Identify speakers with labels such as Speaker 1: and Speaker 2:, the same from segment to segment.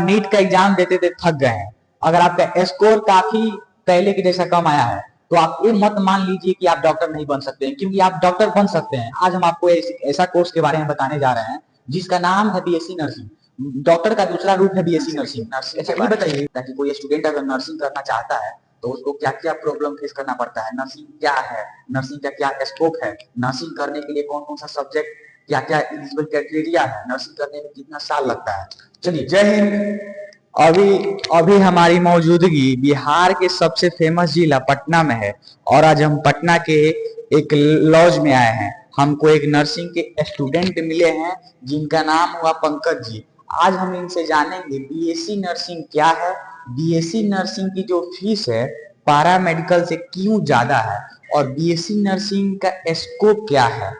Speaker 1: NEET का exam देते देते थक गए हैं, अगर आपका स्कोर काफी पहले के जैसा कम आया है, तो आप ये मत मान लीजिए कि आप डॉक्टर नहीं बन सकते हैं, क्योंकि आप डॉक्टर बन सकते हैं। आज हम आपको ऐसा कोर्स के बारे में बताने जा रहे हैं जिसका नाम है बीएससी नर्सिंग। डॉक्टर का दूसरा रूप है बीएससी नर्सिंग। अच्छा ये बताइए, ताकि कोई स्टूडेंट अगर नर्सिंग करना चाहता है तो उसको क्या क्या प्रॉब्लम फेस करना पड़ता है, नर्सिंग क्या है, नर्सिंग का क्या स्कोप है, नर्सिंग करने के लिए कौन कौन सा सब्जेक्ट, क्या क्या एलिजिबल क्राइटेरिया है, नर्सिंग करने में कितना साल लगता है। चलिए, जय हिंद। अभी अभी हमारी मौजूदगी बिहार के सबसे फेमस जिला पटना में है, और आज हम पटना के एक लॉज में आए हैं। हमको एक नर्सिंग के स्टूडेंट मिले हैं जिनका नाम हुआ पंकज जी। आज हम इनसे जानेंगे बीएससी नर्सिंग क्या है, बीएससी नर्सिंग की जो फीस है पारा मेडिकल से क्यों ज्यादा है, और बीएससी नर्सिंग का स्कोप क्या है,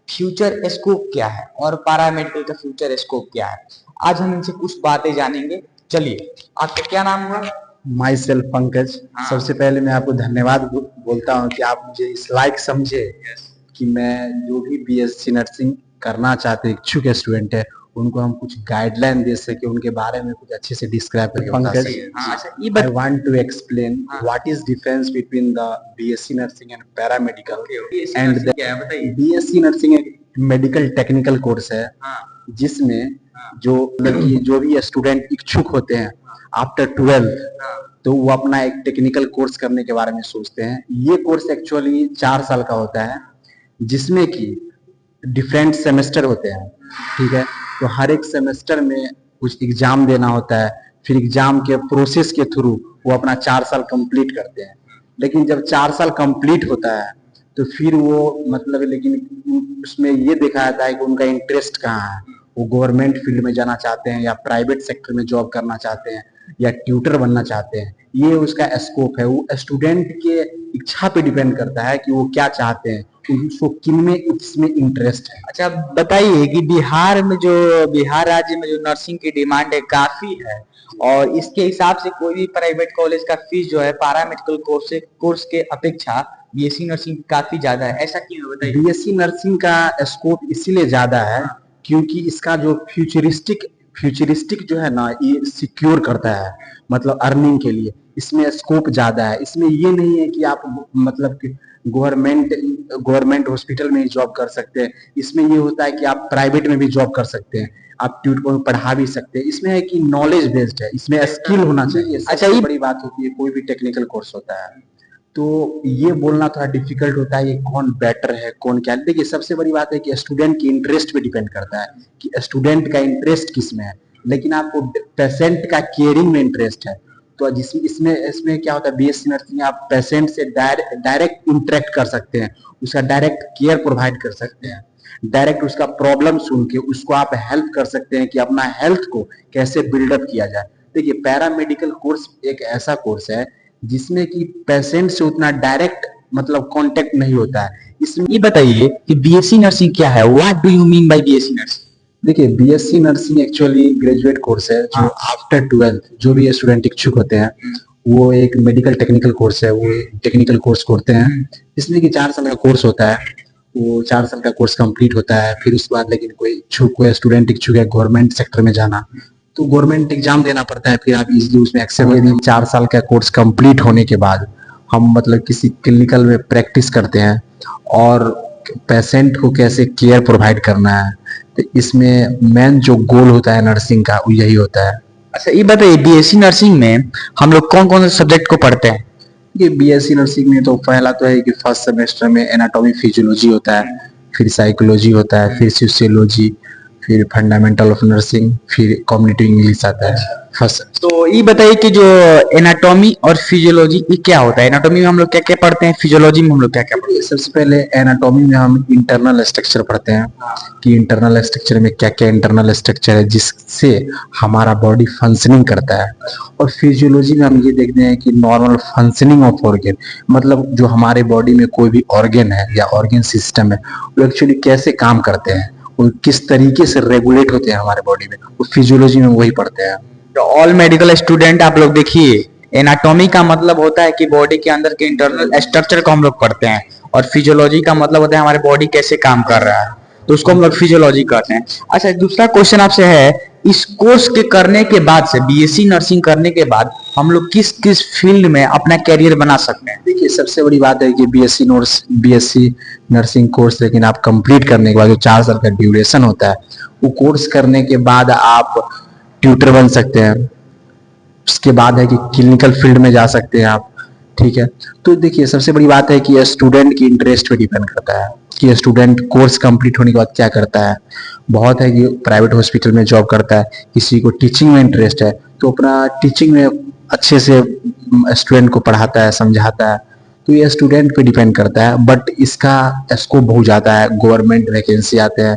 Speaker 1: फ्यूचर स्कोप क्या है, और पारा मेडिकल का फ्यूचर स्कोप क्या है। आज हम इनसे कुछ बातें जानेंगे। चलिए, आपका क्या नाम हुआ?
Speaker 2: My self Pankaj. सबसे पहले मैं आपको धन्यवाद बोलता हूँ कि आप मुझे इस लायक समझे कि मैं जो भी बीएससी नर्सिंग करना चाहते इच्छुक स्टूडेंट है उनको हम कुछ गाइडलाइन दे सके, उनके बारे में कुछ अच्छे से डिस्क्राइब करें। Pankaj, I want to explain what is difference between the BSc nursing and paramedical. And BSc nursing एक मेडिकल टेक्निकल कोर्स है जिसमें जो भी स्टूडेंट इच्छुक होते हैं आफ्टर 12th तो वो अपना एक टेक्निकल कोर्स करने के बारे में सोचते हैं। ये कोर्स एक्चुअली 4 साल का होता है जिसमें कि डिफरेंट सेमेस्टर होते हैं, ठीक है। तो हर एक सेमेस्टर में कुछ एग्जाम देना होता है, फिर एग्जाम के प्रोसेस के थ्रू वो अपना 4 साल कंप्लीट करते हैं। लेकिन जब 4 साल कंप्लीट होता है तो फिर वो मतलब लेकिन उसमें ये देखा जाता है कि उनका इंटरेस्ट कहाँ है, वो गवर्नमेंट फील्ड में जाना चाहते हैं या प्राइवेट सेक्टर में जॉब करना चाहते हैं या ट्यूटर बनना चाहते हैं। ये उसका स्कोप है, वो स्टूडेंट के इच्छा पे डिपेंड करता है कि वो क्या चाहते हैं, उसको किन में इसमें इंटरेस्ट है।
Speaker 1: अच्छा बताइए कि बिहार राज्य में जो नर्सिंग की डिमांड है काफी है, और इसके हिसाब से कोई भी प्राइवेट कॉलेज का फीस जो है पारा मेडिकल कोर्स के अपेक्षा बीएससी नर्सिंग काफी ज्यादा है, ऐसा क्यों है बताइए?
Speaker 2: बीएससी नर्सिंग का स्कोप इसीलिए ज्यादा है क्योंकि इसका जो फ्यूचरिस्टिक जो है ना, ये सिक्योर करता है, मतलब अर्निंग के लिए इसमें स्कोप ज्यादा है। इसमें ये नहीं है कि आप मतलब कि गवर्नमेंट हॉस्पिटल में ही जॉब कर सकते हैं। इसमें ये होता है कि आप प्राइवेट में भी जॉब कर सकते हैं, आप ट्यूटर में पढ़ा भी सकते हैं। इसमें है कि नॉलेज बेस्ड है, इसमें स्किल होना चाहिए। अच्छा, ये बड़ी बात होती है कोई भी टेक्निकल कोर्स होता है तो ये बोलना थोड़ा डिफिकल्ट होता है, ये कौन बेटर है कौन क्या। देखिए, सबसे बड़ी बात है कि स्टूडेंट की इंटरेस्ट पे डिपेंड करता है कि स्टूडेंट का इंटरेस्ट किस में है। लेकिन आपको पेशेंट का केयरिंग में इंटरेस्ट है तो इसमें क्या होता है, बीएससी नर्सिंग आप पेशेंट से डायरेक्ट इंटरेक्ट कर सकते हैं, उसका डायरेक्ट केयर प्रोवाइड कर सकते हैं, डायरेक्ट उसका प्रॉब्लम सुन के उसको आप हेल्प कर सकते हैं कि अपना हेल्थ को कैसे बिल्डअप किया जाए। देखिए, पैरामेडिकल कोर्स एक ऐसा कोर्स है जिसमें कि पेशेंट से उतना डायरेक्ट मतलब कांटेक्ट नहीं होता है।
Speaker 1: इसमें ये बताइए कि बीएससी नर्सिंग क्या है, what do you mean by BSc nursing?
Speaker 2: देखिए, BSc nursing actually graduate course है जो आफ्टर 12th जो भी स्टूडेंट इच्छुक होते हैं वो एक मेडिकल टेक्निकल कोर्स है, वो टेक्निकल कोर्स करते हैं जिसमें कि 4 साल का कोर्स होता है। वो 4 साल का कोर्स कंप्लीट होता है, फिर उसके बाद लेकिन कोई स्टूडेंट इच्छुक है गवर्नमेंट सेक्टर में जाना तो गवर्नमेंट एग्जाम देना पड़ता है, फिर आप इजीली उसमें एक्सेप्ट हो। 4 साल का कोर्स कंप्लीट होने के बाद हम मतलब किसी क्लिनिकल में प्रैक्टिस करते हैं और पेशेंट को कैसे केयर प्रोवाइड करना है, तो इसमें मेन जो गोल होता है नर्सिंग का वो यही होता है।
Speaker 1: अच्छा ये बताइए, बीएससी नर्सिंग में हम लोग कौन कौन से सब्जेक्ट को पढ़ते हैं?
Speaker 2: ये बीएससी नर्सिंग में तो पहला तो है कि फर्स्ट सेमेस्टर में एनाटॉमी फिजियोलॉजी होता है, फिर साइकोलॉजी होता है, फिर सोशियोलॉजी, फिर फंडामेंटल ऑफ नर्सिंग, फिर कम्युनिटी इंग्लिश आता है फर्स्ट।
Speaker 1: तो ये बताइए कि जो एनाटॉमी और फिजियोलॉजी ये क्या होता है? एनाटॉमी में हम लोग क्या क्या पढ़ते हैं, फिजियोलॉजी में हम लोग क्या क्या पढ़ते हैं?
Speaker 2: सबसे पहले एनाटॉमी में हम इंटरनल स्ट्रक्चर पढ़ते हैं कि इंटरनल स्ट्रक्चर में क्या क्या इंटरनल स्ट्रक्चर है जिससे हमारा बॉडी फंक्शनिंग करता है। और फिजियोलॉजी में हम ये देखते हैं कि नॉर्मल फंक्शनिंग ऑफ ऑर्गन, मतलब जो हमारे बॉडी में कोई भी ऑर्गन है या ऑर्गन सिस्टम है वो एक्चुअली कैसे काम करते हैं, वो किस तरीके से रेगुलेट होते हैं हमारे बॉडी में, वो फिजियोलॉजी में वही पढ़ते हैं।
Speaker 1: तो ऑल मेडिकल स्टूडेंट आप लोग देखिए, एनाटॉमी का मतलब होता है कि बॉडी के अंदर के इंटरनल स्ट्रक्चर को हम लोग पढ़ते हैं, और फिजियोलॉजी का मतलब होता है हमारे बॉडी कैसे काम कर रहा है, तो उसको हम लोग फिजियोलॉजी कहते हैं। अच्छा, दूसरा क्वेश्चन आपसे है इस कोर्स के करने के बाद से, बीएससी नर्सिंग करने के बाद हम लोग किस किस फील्ड में अपना कैरियर बना सकते हैं?
Speaker 2: देखिए सबसे बड़ी बात है कि बीएससी नर्सिंग कोर्स लेकिन आप कंप्लीट करने के बाद जो 4 साल का ड्यूरेशन होता है, वो कोर्स करने के बाद आप ट्यूटर बन सकते हैं। उसके बाद है कि क्लिनिकल फील्ड में जा सकते हैं आप, ठीक है। तो देखिए सबसे बड़ी बात है कि स्टूडेंट की इंटरेस्ट पे डिपेंड करता है कि स्टूडेंट कोर्स कंप्लीट होने के बाद क्या करता है। बहुत है कि प्राइवेट हॉस्पिटल में जॉब करता है, किसी को टीचिंग में इंटरेस्ट है तो अपना टीचिंग में अच्छे से स्टूडेंट को पढ़ाता है, समझाता है। तो ये स्टूडेंट पे डिपेंड करता है, बट इसका स्कोप बहुत ज़्यादा है। गवर्नमेंट वैकेंसी आते हैं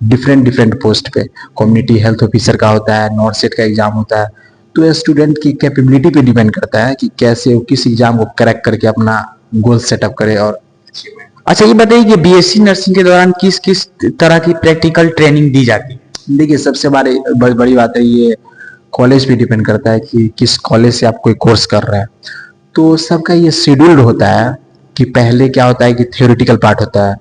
Speaker 2: डिफरेंट डिफरेंट पोस्ट पे, कम्युनिटी हेल्थ ऑफिसर का होता है, नॉर्सेट का एग्जाम होता है। तो ये स्टूडेंट की कैपेबिलिटी पे डिपेंड करता है कि कैसे वो किस एग्जाम को क्रैक करके अपना गोल सेटअप करे। और
Speaker 1: अच्छा ये बताइए कि बीएससी नर्सिंग के दौरान किस किस तरह की प्रैक्टिकल ट्रेनिंग दी जाती है?
Speaker 2: देखिए सबसे बड़ी बात है, ये कॉलेज पे डिपेंड करता है कि किस कॉलेज से आप कोई कोर्स कर रहे हैं। तो सबका ये शेड्यूल्ड होता है कि पहले क्या होता है कि थियोरेटिकल पार्ट होता है,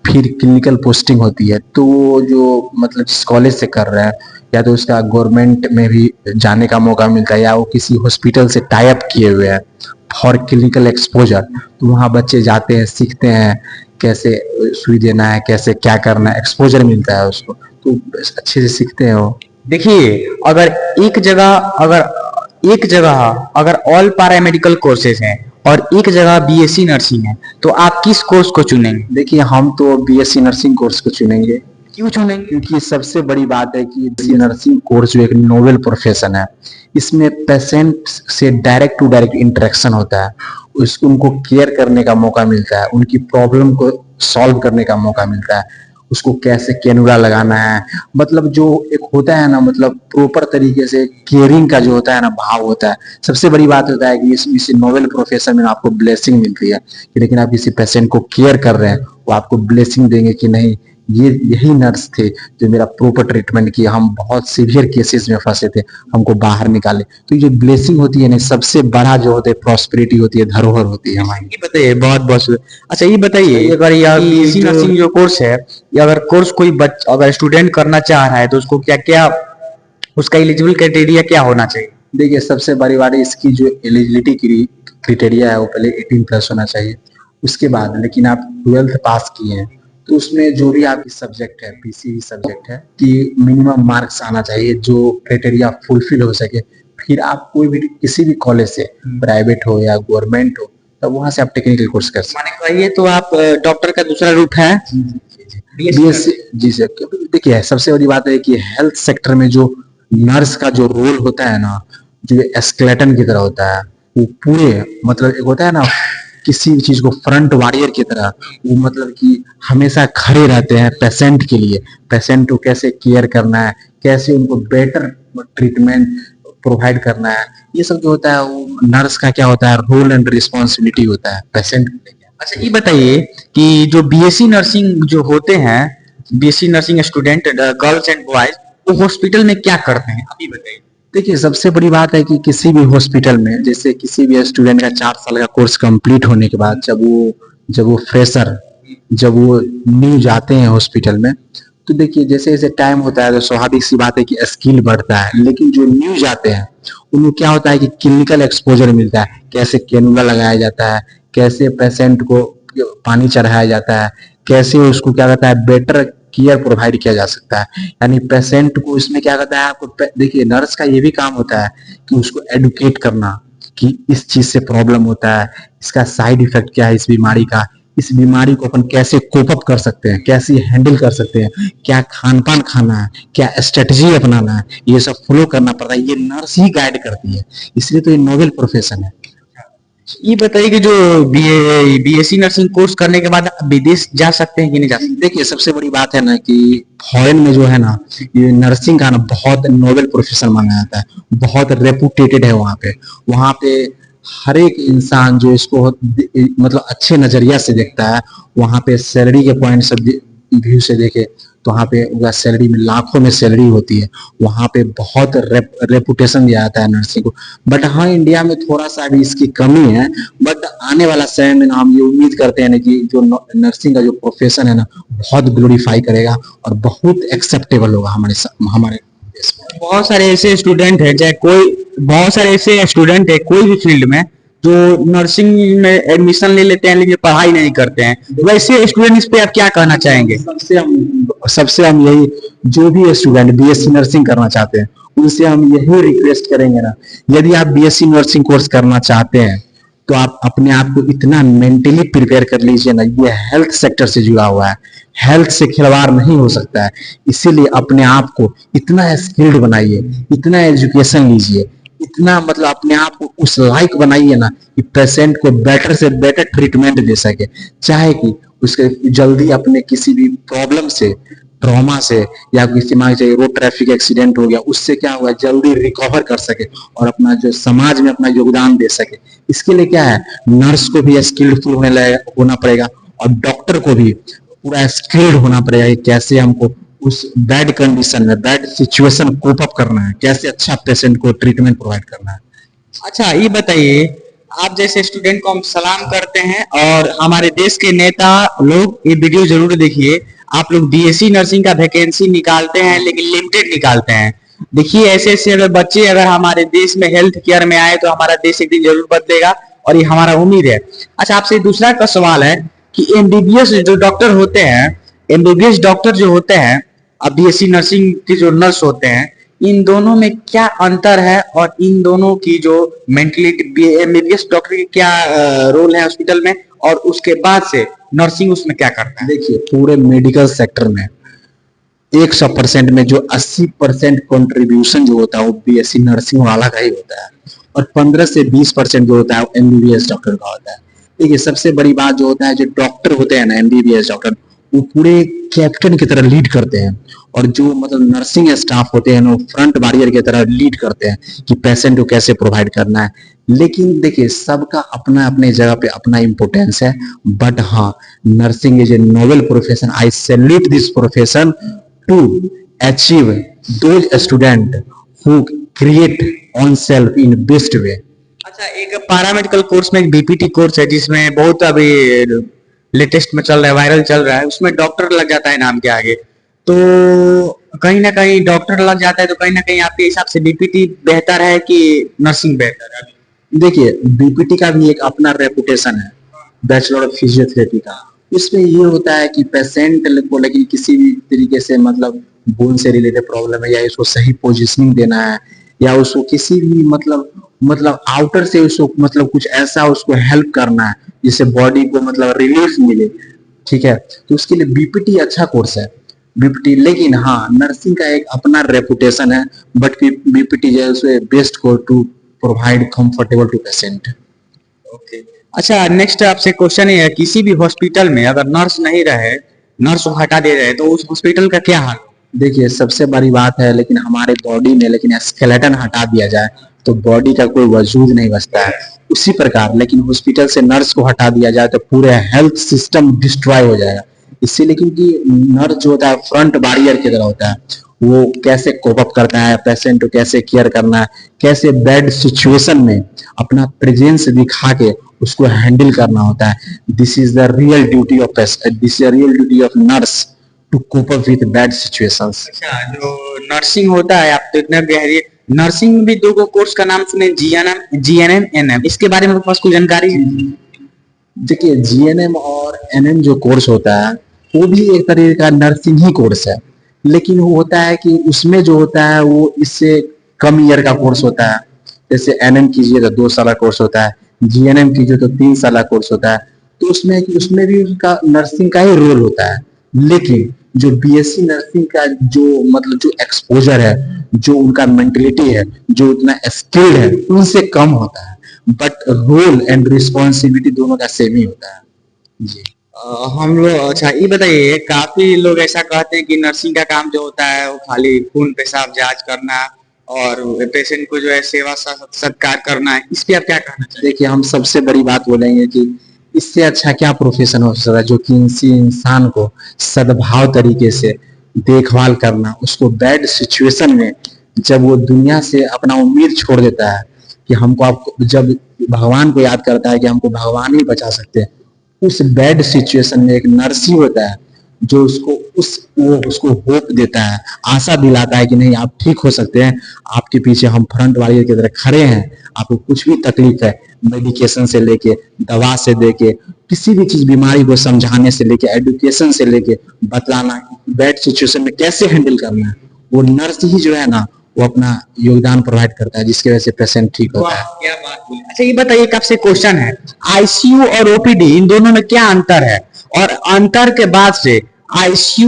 Speaker 2: फिर क्लिनिकल पोस्टिंग होती है। तो जो मतलब जिस कॉलेज से कर रहे हैं या तो उसका गवर्नमेंट में भी जाने का मौका मिलता है या वो किसी हॉस्पिटल से टाई अप किए हुए हैं फॉर क्लिनिकल एक्सपोजर। तो वहाँ बच्चे जाते हैं, सीखते हैं कैसे सुई देना है, कैसे क्या करना है, एक्सपोजर मिलता है उसको, तो अच्छे से सीखते हैं वो।
Speaker 1: देखिए अगर एक जगह अगर ऑल पैरामेडिकल कोर्सेज हैं और एक जगह बीएससी नर्सिंग है, तो आप किस कोर्स को चुनेंगे?
Speaker 2: देखिए हम तो बीएससी नर्सिंग कोर्स को चुनेंगे।
Speaker 1: क्यों चुनेंगे?
Speaker 2: क्योंकि सबसे बड़ी बात है कि बीएससी नर्सिंग कोर्स जो एक नोवेल प्रोफेशन है, इसमें पेशेंट से डायरेक्ट टू डायरेक्ट इंटरेक्शन होता है। उनको केयर करने का मौका मिलता है, उनकी प्रॉब्लम को सॉल्व करने का मौका मिलता है, उसको कैसे कैनुला लगाना है, मतलब जो एक होता है ना, मतलब प्रॉपर तरीके से केयरिंग का जो होता है ना भाव होता है। सबसे बड़ी बात होता है कि इस नोवेल प्रोफेशन में आपको ब्लेसिंग मिलती है कि लेकिन आप किसी पेशेंट को केयर कर रहे हैं, वो आपको ब्लेसिंग देंगे कि नहीं ये यही नर्स थे जो मेरा प्रॉपर ट्रीटमेंट किया, हम बहुत सीवियर केसेस में फंसे थे, हमको बाहर निकाले। तो ये जो ब्लेसिंग होती है ना, सबसे बड़ा जो होता है प्रॉस्पेरिटी होती है, धरोहर होती है हमारी।
Speaker 1: ये बताइए, बहुत बहुत अच्छा ये बताइए अगर यह बीएससी नर्सिंग जो कोर्स है, या अगर कोर्स कोई अगर स्टूडेंट करना चाह रहा है तो उसको क्या क्या उसका एलिजिबल क्राइटेरिया क्या होना चाहिए?
Speaker 2: देखिए सबसे बड़ी बात है इसकी जो एलिजिबिलिटी क्राइटेरिया है वो पहले 18+ होना चाहिए। उसके बाद लेकिन आप 12th पास किए हैं तो उसमें जो भी आपकी सब्जेक्ट है, पीसीबी सब्जेक्ट है, कि मिनिमम मार्क्स आना चाहिए जो क्राइटेरिया फुलफिल हो सके। फिर आप कोई भी किसी भी कॉलेज से, प्राइवेट हो या गवर्नमेंट हो, तब वहां से आप टेक्निकल कोर्स कर सकते
Speaker 1: माने कहिए तो आप डॉक्टर का दूसरा रूट है
Speaker 2: बीएससी। जी सर, देखिए सबसे बड़ी बात है कि हेल्थ सेक्टर में जो नर्स का जो रोल होता है ना, जो एस्केलेटन की तरह होता है, वो पूरे मतलब एक होता है ना किसी भी चीज को फ्रंट वॉरियर की तरह, वो मतलब कि हमेशा खड़े रहते हैं पेशेंट के लिए। पेशेंट को कैसे केयर करना है, कैसे उनको बेटर ट्रीटमेंट प्रोवाइड करना है, ये सब जो होता है वो नर्स का क्या होता है, रोल एंड रिस्पॉन्सिबिलिटी होता है पेशेंट को लेकर।
Speaker 1: अच्छा ये बताइए कि जो बीएससी नर्सिंग जो होते हैं, BSc nursing student girls and boys, वो हॉस्पिटल में क्या करते हैं अभी बताइए?
Speaker 2: देखिए सबसे बड़ी बात है कि किसी भी हॉस्पिटल में, जैसे किसी भी स्टूडेंट का 4 साल का कोर्स कंप्लीट होने के बाद जब वो फ्रेशर, जब वो न्यू जाते हैं हॉस्पिटल में, तो देखिए जैसे जैसे टाइम होता है तो स्वाभाविक सी बात है कि स्किल बढ़ता है। लेकिन जो न्यू जाते हैं उनको क्या होता है कि क्लिनिकल एक्सपोजर मिलता है, कैसे कैनुला लगाया जाता है, कैसे पेशेंट को पानी चढ़ाया जाता है, कैसे उसको क्या कहता है बेटर केयर प्रोवाइड किया जा सकता है। यानी पेशेंट को इसमें क्या कहता है आपको, देखिए नर्स का ये भी काम होता है कि उसको एडुकेट करना कि इस चीज से प्रॉब्लम होता है, इसका साइड इफेक्ट क्या है इस बीमारी का, इस बीमारी को अपन कैसे कोप अप कर सकते हैं, कैसे हैंडल कर सकते हैं, क्या खान पान खाना है, क्या स्ट्रेटजी अपनाना है, ये सब फॉलो करना पड़ता है। ये नर्स ही गाइड करती है, इसलिए तो ये नोवेल प्रोफेशन है।
Speaker 1: ये बताइए कि जो बीएससी नर्सिंग कोर्स करने के बाद आप विदेश जा सकते हैं कि नहीं जा सकते?
Speaker 2: देखिए सबसे बड़ी बात है ना कि फॉरेन में जो है ना, ये नर्सिंग का ना बहुत नोबेल प्रोफेशन माना जाता है, बहुत रेपुटेटेड है वहाँ पे हर एक इंसान जो इसको मतलब अच्छे नजरिया से देखता है। वहाँ पे सैलरी के पॉइंट से व्यू से देखे तो वहाँ पे सैलरी में लाखों में सैलरी होती है, वहाँ पे बहुत रेपुटेशन दिया जाता है नर्सिंग को। बट हाँ इंडिया में थोड़ा सा अभी इसकी कमी है, बट आने वाला समय में ना हम ये उम्मीद करते हैं कि जो नर्सिंग का जो प्रोफेशन है ना बहुत ग्लोरीफाई करेगा और बहुत एक्सेप्टेबल होगा हमारे देश में।
Speaker 1: बहुत सारे ऐसे स्टूडेंट हैं, चाहे कोई बहुत सारे ऐसे स्टूडेंट है कोई भी फील्ड में जो नर्सिंग में एडमिशन ले लेते हैं लेकिन पढ़ाई नहीं करते हैं, वैसे स्टूडेंट्स पे आप क्या कहना चाहेंगे?
Speaker 2: सबसे हम यही, जो भी स्टूडेंट बीएससी नर्सिंग करना चाहते हैं उनसे हम यही रिक्वेस्ट करेंगे ना, यदि आप बीएससी नर्सिंग कोर्स करना चाहते हैं तो आप अपने आप को इतना मेंटली प्रिपेयर कर लीजिए ना, ये हेल्थ सेक्टर से जुड़ा हुआ है, हेल्थ से खिलवाड़ नहीं हो सकता है। इसीलिए अपने आप को इतना स्किल्ड बनाइए, इतना एजुकेशन लीजिए, इतना मतलब अपने आप को उस लायक बनाइए ना कि पेशेंट को बेटर से बेटर ट्रीटमेंट दे सके, चाहे कि उसके जल्दी अपने किसी भी प्रॉब्लम से, ट्रॉमा से, या किसी मान चाहिए रोड ट्रैफिक एक्सीडेंट हो गया उससे क्या हुआ जल्दी रिकवर कर सके और अपना जो समाज में अपना योगदान दे सके। इसके लिए क्या है, नर्स को भी स्किल्डफुल होना पड़ेगा और डॉक्टर को भी पूरा स्किल्ड होना पड़ेगा कि कैसे हमको उस बैड कंडीशन में, बैड सिचुएशन कोप अप करना है, कैसे अच्छा पेशेंट को ट्रीटमेंट प्रोवाइड करना है।
Speaker 1: अच्छा ये बताइए, आप जैसे स्टूडेंट को हम सलाम करते हैं और हमारे देश के नेता लोग ये वीडियो जरूर देखिए। आप लोग बीएससी नर्सिंग का वैकेंसी निकालते हैं लेकिन लिमिटेड निकालते हैं। देखिए ऐसे ऐसे अगर बच्चे अगर हमारे देश में हेल्थ केयर में आए तो हमारा देश एक दिन जरूर बदलेगा और ये हमारा उम्मीद है। अच्छा आपसे दूसरा का सवाल है कि एमबीबीएस जो डॉक्टर होते हैं, एमबीबीएस डॉक्टर जो होते हैं, अब बीएससी नर्सिंग के जो नर्स होते हैं, इन दोनों में क्या अंतर है और इन दोनों की जो मेंटलिटी, एमबीबीएस डॉक्टर की क्या रोल है हॉस्पिटल में और उसके बाद से नर्सिंग उसमें क्या करता है?
Speaker 2: देखिए पूरे मेडिकल सेक्टर में 100% में जो 80% कंट्रीब्यूशन जो होता है वो बीएससी नर्सिंग वाला का ही होता है और 15 से 20% जो होता है वो एमबीबीएस डॉक्टर का होता है। देखिए सबसे बड़ी बात जो होता है, जो डॉक्टर होते हैं ना एमबीबीएस डॉक्टर, वो पूरे कैप्टन की तरह लीड करते हैं और जो मतलब नर्सिंग स्टाफ होते हैं वो फ्रंट बैरियर की तरह लीड करते हैं कि पेशेंट को कैसे प्रोवाइड करना है। लेकिन देखिए सबका अपना अपने जगह पे अपना इंपोर्टेंस है, बट हाँ nursing is a noble profession. I salute this profession to achieve those student who create on self in best way.
Speaker 1: अच्छा एक पैरामेडिकल कोर्स में एक बीपीटी कोर्स है जिसमें बहुत अभी लेटेस्ट में चल रहा है, वायरल चल रहा है, उसमें डॉक्टर लग जाता है नाम के आगे, तो कहीं ना कहीं डॉक्टर लग जाता है तो कहीं ना कहीं आपके हिसाब से बीपीटी बेहतर है कि नर्सिंग बेहतर है?
Speaker 2: देखिए बीपीटी का भी एक अपना रेपुटेशन है, बैचलर ऑफ फिजियोथेरेपी का। इसमें ये होता है कि पेशेंट को लेकिन किसी भी तरीके से मतलब बोन से रिलेटेड प्रॉब्लम है या इसको सही पोजीशनिंग देना है या उसको किसी भी मतलब आउटर से उसको मतलब कुछ ऐसा उसको हेल्प करना है जिससे बॉडी को मतलब रिलीफ मिले, ठीक है, तो उसके लिए बीपीटी अच्छा कोर्स है बीपीटी। लेकिन हाँ नर्सिंग का एक अपना रेपुटेशन है, बट बीपीटी जो है best course to provide comfortable to patient.
Speaker 1: Okay अच्छा नेक्स्ट आपसे क्वेश्चन ये है, किसी भी हॉस्पिटल में अगर नर्स नहीं रहे, नर्स को हटा दे रहे तो उस हॉस्पिटल का क्या हाल?
Speaker 2: देखिए सबसे बड़ी बात है, लेकिन हमारे बॉडी में लेकिन स्केलेटन हटा दिया जाए तो बॉडी का कोई वजूद नहीं बचता है। उसी प्रकार लेकिन हॉस्पिटल से नर्स को हटा दिया जाए तो पूरे हेल्थ सिस्टम डिस्ट्रॉय हो जाएगा। इसीलिए क्योंकि नर्स जो होता है फ्रंट बैरियर की तरह होता है, वो कैसे कोप अप करता है, पेशेंट को कैसे केयर करना है, कैसे बेड सिचुएशन में अपना प्रेजेंस दिखा के उसको हैंडल करना होता है। This is the real duty of this is the real duty of nurse to cope up with bad situations.
Speaker 1: अच्छा जो नर्सिंग होता है, आप तो इतना गहरी नर्सिंग भी दो कोर्स का नाम सुने, जीएनएम एनएम, इसके बारे में पास कोई जानकारी है?
Speaker 2: देखिए जीएनएम और एनएम जो कोर्स होता है वो भी एक तरीके का नर्सिंग ही कोर्स है, लेकिन वो होता है कि उसमें जो होता है वो इससे कम ईयर का कोर्स होता है। जैसे एनएम कीजिए तो 2 साल का कोर्स होता है, जीएनएम कीजिए तो 3 साल का कोर्स होता है। तो उसमें भी उसका नर्सिंग का ही रोल होता है, लेकिन जो बीएससी नर्सिंग का जो मतलब जो एक्सपोजर है, जो उनका मेंटेलिटी है, जो उतना स्किल्ड है उनसे कम होता है, बट रोल एंड रिस्पॉन्सिबिलिटी दोनों का सेम ही होता है जी।
Speaker 1: हम लोग अच्छा ये बताइए, काफी लोग ऐसा कहते हैं कि नर्सिंग का काम जो होता है वो खाली खून पेशाब जांच करना और पेशेंट को जो है सेवा सत्कार करना है, इस पे आप क्या कहना चाहिए?
Speaker 2: देखिए हम सबसे बड़ी बात बोलेंगे कि इससे अच्छा क्या प्रोफेशन हो सकता है जो कि इंसान को सद्भाव तरीके से देखभाल करना, उसको बैड सिचुएशन में जब वो दुनिया से अपना उम्मीद छोड़ देता है कि हमको आपको जब भगवान को याद करता है कि हमको भगवान ही बचा सकते हैं, उस बैड सिचुएशन में एक नर्स ही होता है जो उसको होप देता है, आशा दिलाता है कि नहीं आप ठीक हो सकते हैं, आपके पीछे हम फ्रंट वाले की तरह खड़े हैं, आपको कुछ भी तकलीफ है, मेडिकेशन से लेके दवा से लेके किसी भी चीज बीमारी को समझाने से लेके एजुकेशन से लेके बतलाना बैड सिचुएशन में कैसे हैंडल करना है, वो नर्स ही जो है ना वो अपना योगदान प्रोवाइड करता है, जिसकी वजह से पेशेंट ठीक होता है।
Speaker 1: क्या बात बोली। अच्छा ये बताइए कि आपसे क्वेश्चन है, आईसीयू और ओपीडी इन दोनों में क्या अंतर है, और अंतर के बाद से आईसीयू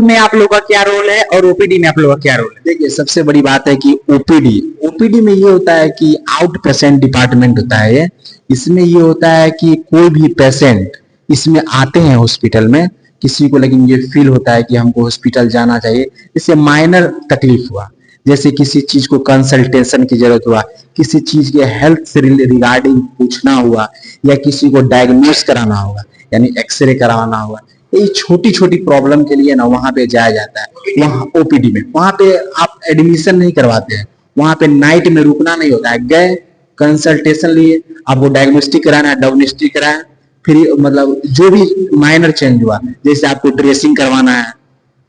Speaker 1: में आप लोगों का क्या रोल है और ओपीडी में आप लोगों का क्या रोल है?
Speaker 2: देखिए सबसे बड़ी बात है कि ओपीडी में ये होता है कि आउट पेशेंट डिपार्टमेंट होता है ये, इसमें ये होता है कि कोई भी पेशेंट इसमें आते हैं हॉस्पिटल में, किसी को लेकिन ये फील होता है कि हमको हॉस्पिटल जाना चाहिए, इससे माइनर तकलीफ हुआ, जैसे किसी चीज को कंसल्टेशन की जरूरत हुआ, किसी चीज के हेल्थ से रिगार्डिंग पूछना हुआ, या किसी को डायग्नोस कराना होगा यानी एक्सरे कराना होगा, ये छोटी छोटी प्रॉब्लम के लिए ना वहां पे जाया जाता है। वहां ओपीडी में वहां पे आप एडमिशन नहीं करवाते हैं, वहां पे नाइट में रुकना नहीं होता है, गए कंसल्टेशन लिए, आपको डायग्नोस्टिक कराना है डायग्नोस्टिक कराया, फिर मतलब जो भी माइनर चेंज हुआ, जैसे आपको ड्रेसिंग करवाना है,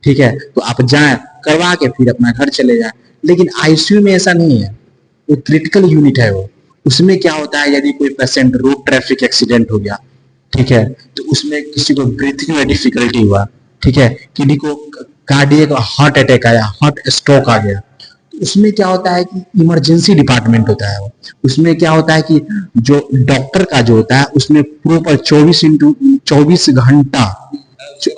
Speaker 2: ठीक है, तो आप जाएं करवा के फिर अपना घर चले जाएं। लेकिन आईसीयू में ऐसा नहीं है, वो क्रिटिकल यूनिट है वो, उसमें क्या होता है यदि कोई पेशेंट रोड ट्रैफिक एक्सीडेंट हो गया, ठीक है, तो उसमें किसी को ब्रीथिंग में डिफिकल्टी हुआ, ठीक है, किसी को कार्डियक हार्ट अटैक आया, हार्ट स्ट्रोक आ गया, तो उसमें क्या होता है कि इमरजेंसी डिपार्टमेंट होता है वो, उसमें क्या होता है कि जो डॉक्टर का जो होता है उसमें प्रॉपर 24 घंटा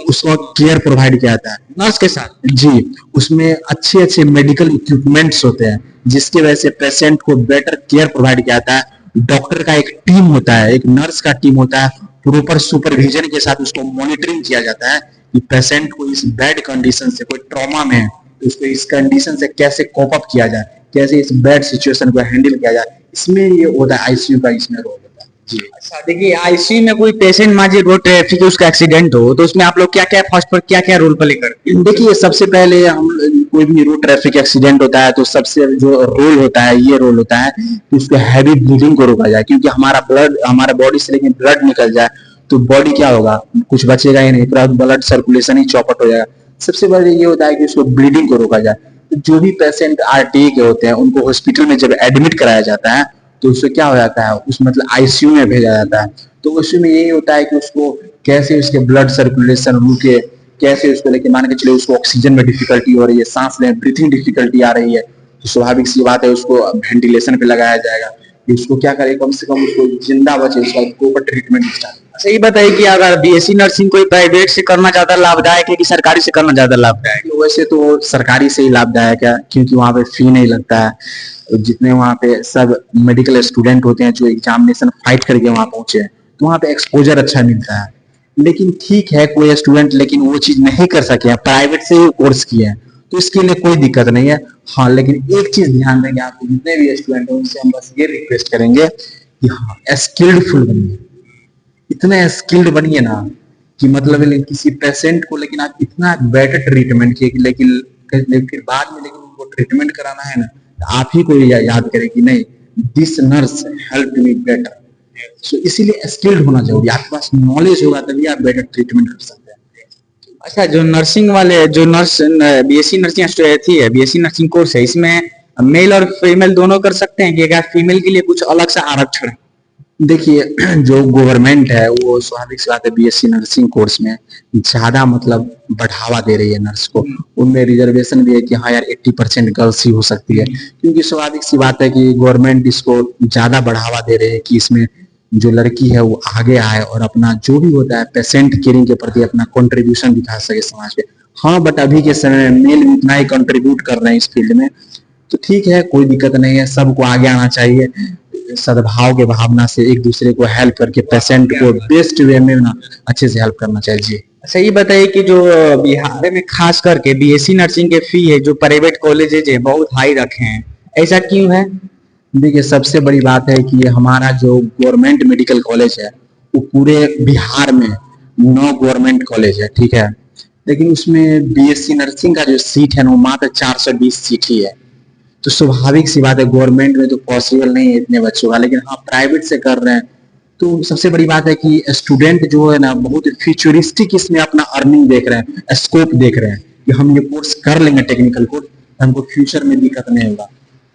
Speaker 2: उसको केयर प्रोवाइड किया जाता है
Speaker 1: नर्स के साथ
Speaker 2: जी, उसमें अच्छे अच्छे मेडिकल इक्विपमेंट्स होते हैं, जिसकी वजह से पेशेंट को बेटर केयर प्रोवाइड किया जाता है। डॉक्टर का एक टीम होता है, एक नर्स का टीम होता है, प्रॉपर सुपरविजन के साथ उसको मॉनिटरिंग किया जाता है कि पेशेंट को इस बैड कंडीशन से, कोई ट्रॉमा में है तो उसको इस कंडीशन से कैसे कोप अप किया जाए, कैसे इस बैड सिचुएशन को हैंडल किया जाए, इसमें ये होता है आईसीयू का इसमें रोल होता है जी।
Speaker 1: अच्छा देखिए, आईसीयू में कोई पेशेंट मान लीजिए रोड ट्रैफिक उसका एक्सीडेंट हो, तो उसमें आप लोग क्या क्या फर्स्ट पर क्या क्या रोल प्ले करते हैं?
Speaker 2: देखिए सबसे पहले हम कोई भी रोड ट्रैफिक एक्सीडेंट होता है तो सबसे जो रोल होता है ये रोल होता है कि उसको हैवी ब्लीडिंग को रोका जाए, क्योंकि हमारा बॉडी से लेकिन ब्लड निकल जाए तो बॉडी क्या होगा, कुछ बचेगा ही नहीं, पूरा ब्लड सर्कुलेशन ही चौपट हो जाएगा। सबसे पहले ये होता है कि उसको ब्लीडिंग को रोका जाए। तो जो भी पेशेंट आरटीई के होते हैं उनको हॉस्पिटल में जब एडमिट कराया जाता है तो उससे क्या हो जाता है, उस मतलब आईसीयू में भेजा जाता है, तो उसमें यही होता है कि उसको कैसे उसके ब्लड सर्कुलेशन रुके, कैसे उसको लेके मान के चले उसको ऑक्सीजन में डिफिकल्टी हो रही है, सांस लेने ब्रीथिंग डिफिकल्टी आ रही है, तो स्वाभाविक सी बात है उसको वेंटिलेशन पे लगाया जाएगा, उसको क्या करे कम से कम उसको जिंदा बचे, उसका प्रॉपर ट्रीटमेंट स्टार्ट।
Speaker 1: अच्छा ये बताइए कि अगर बीएससी नर्सिंग कोई प्राइवेट से करना ज्यादा लाभदायक है कि सरकारी से करना ज्यादा लाभदायक है?
Speaker 2: वैसे तो सरकारी से ही लाभदायक है, क्योंकि वहाँ पे फी नहीं लगता है। जितने वहाँ पे सब मेडिकल स्टूडेंट होते हैं जो एग्जामिनेशन फाइट करके वहाँ पहुंचे हैं, तो वहाँ पे एक्सपोजर अच्छा मिलता है। लेकिन ठीक है कोई स्टूडेंट लेकिन वो चीज नहीं कर सके हैं, प्राइवेट से ही कोर्स किए हैं, तो इसके लिए कोई दिक्कत नहीं है। हाँ लेकिन एक चीज ध्यान देंगे, आप जितने भी स्टूडेंट हैं उनसे हम बस ये रिक्वेस्ट करेंगे कि हाँ स्किल्डफुल बनिए, इतना स्किल्ड बनिए ना कि मतलब किसी पेशेंट को लेकिन आप इतना बेटर ट्रीटमेंट किए, लेकिन बाद में लेकिन उनको ट्रीटमेंट कराना है ना, तो आप ही को याद करें कि नहीं this nurse help me better. So इसीलिए स्किल्ड होना जरूरी, आपके पास नॉलेज होगा तभी आप बेटर ट्रीटमेंट कर सकते हैं।
Speaker 1: अच्छा जो नर्सिंग वाले जो नर्स बीएससी नर्सिंग है, बीएससी नर्सिंग कोर्स है, इसमें मेल और फीमेल दोनों कर सकते हैं कि अगर फीमेल के लिए कुछ अलग सा आरक्षण है?
Speaker 2: देखिए जो गवर्नमेंट है वो स्वाभाविक सी बात है बीएससी नर्सिंग कोर्स में ज्यादा मतलब बढ़ावा दे रही है नर्स को, उनमें रिजर्वेशन भी है कि हाँ यार 80% गर्ल्स ही हो सकती है, क्योंकि स्वाभाविक सी बात है कि गवर्नमेंट इसको ज्यादा बढ़ावा दे रही है कि इसमें जो लड़की है वो आगे आए और अपना जो भी होता है पेशेंट केयरिंग के प्रति अपना कंट्रीब्यूशन दिखा सके समाज पे। हाँ बट अभी के समय में मेल भी उतना ही कंट्रीब्यूट कर रहे हैं इस फील्ड में, तो ठीक है कोई दिक्कत नहीं है, सबको आगे आना चाहिए, सद्भाव के भावना से एक दूसरे को हेल्प करके पेशेंट को बेस्ट वे में ना अच्छे से हेल्प करना चाहिए जी।
Speaker 1: अच्छा ये बताइए कि जो बिहार में खास करके बीएससी नर्सिंग के फी है जो प्राइवेट कॉलेजेज है बहुत हाई रखे हैं, ऐसा क्यों है?
Speaker 2: देखिए सबसे बड़ी बात है कि हमारा जो गवर्नमेंट मेडिकल कॉलेज है वो पूरे बिहार में 9 गवर्नमेंट कॉलेज है, ठीक है, लेकिन उसमें बीएससी नर्सिंग का जो सीट है ना वो मात्र 420 सीट ही है, तो स्वाभाविक सी बात है गवर्नमेंट में तो पॉसिबल नहीं है इतने बच्चों का, लेकिन हाँ प्राइवेट से कर रहे हैं तो सबसे बड़ी बात है कि स्टूडेंट जो है ना बहुत फ्यूचरिस्टिक इसमें अपना अर्निंग देख रहे हैं, स्कोप देख रहे हैं कि हम ये कोर्स कर लेंगे टेक्निकल कोर्स, हमको फ्यूचर में दिक्कत नहीं होगा।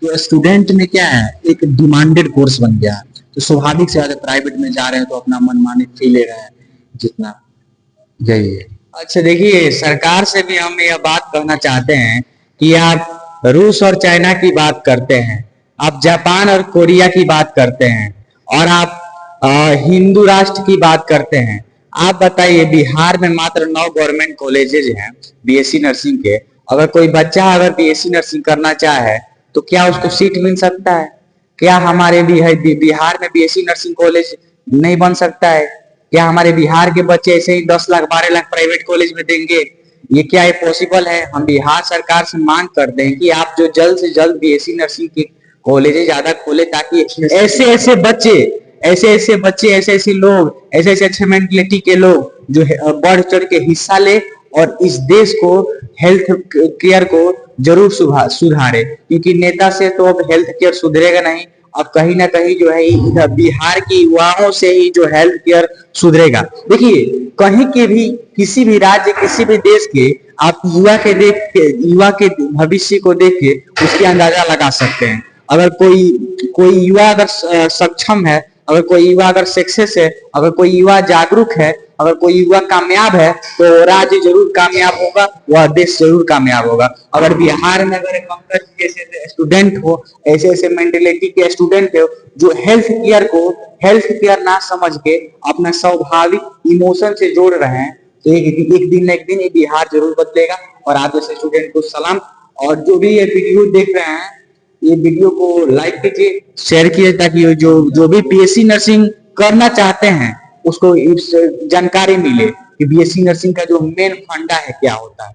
Speaker 2: तो स्टूडेंट में क्या है, एक डिमांडेड कोर्स बन गया है, तो स्वाभाविक से अगर प्राइवेट में जा रहे हैं तो अपना मनमानी फी ले रहे हैं जितना, यही है।
Speaker 1: अच्छा देखिए, सरकार से भी हम यह बात कहना चाहते हैं कि आप रूस और चाइना की बात करते हैं, आप जापान और कोरिया की बात करते हैं, और आप हिंदू राष्ट्र की बात करते हैं। आप बताइए, बिहार में मात्र 9 गवर्नमेंट कॉलेजेज हैं बीएससी नर्सिंग के। अगर कोई बच्चा अगर बीएससी नर्सिंग करना चाहे तो क्या उसको सीट मिल सकता है? क्या हमारे बिहार में बीएससी नर्सिंग कॉलेज नहीं बन सकता है? क्या हमारे बिहार के बच्चे ऐसे ही 10 लाख 12 लाख प्राइवेट कॉलेज में देंगे? ये क्या ये पॉसिबल है? हम बिहार सरकार से मांग करते हैं कि आप जो जल्द से जल्द बीएससी नर्सिंग के कॉलेज ज्यादा खोले, ताकि ऐसे ऐसे बच्चे, ऐसे ऐसे लोग, ऐसे अच्छे मेंटलिटी के लोग जो बढ़ चढ़ के हिस्सा ले और इस देश को हेल्थ केयर को जरूर सुधारे, क्योंकि नेता से तो अब हेल्थ केयर सुधरेगा नहीं। अब कहीं ना कहीं जो है इधर बिहार की युवाओं से ही जो हेल्थ केयर सुधरेगा। देखिए, कहीं के भी किसी भी राज्य, किसी भी देश के आप युवा के भविष्य को देख के उसकी अंदाजा लगा सकते हैं। अगर कोई युवा अगर सक्षम है, अगर कोई युवा अगर सक्सेस है, अगर कोई युवा जागरूक है, अगर कोई युवा कामयाब है, तो राज्य जरूर कामयाब होगा, वह देश जरूर कामयाब होगा। अगर बिहार में अगर पंकज जैसे स्टूडेंट हो, ऐसे ऐसे मेंटेलिटी के स्टूडेंट हो जो हेल्थ केयर ना समझ के अपना स्वाभाविक इमोशन से जोड़ रहे हैं, तो एक दिन ये बिहार जरूर बदलेगा। और आप जैसे स्टूडेंट को सलाम। और जो भी ये वीडियो देख रहे हैं, ये वीडियो को लाइक कीजिए, शेयर कीजिए, ताकि जो भी बीएससी नर्सिंग करना चाहते हैं उसको जानकारी मिले कि बीएससी नर्सिंग का जो मेन फंडा है क्या होता है।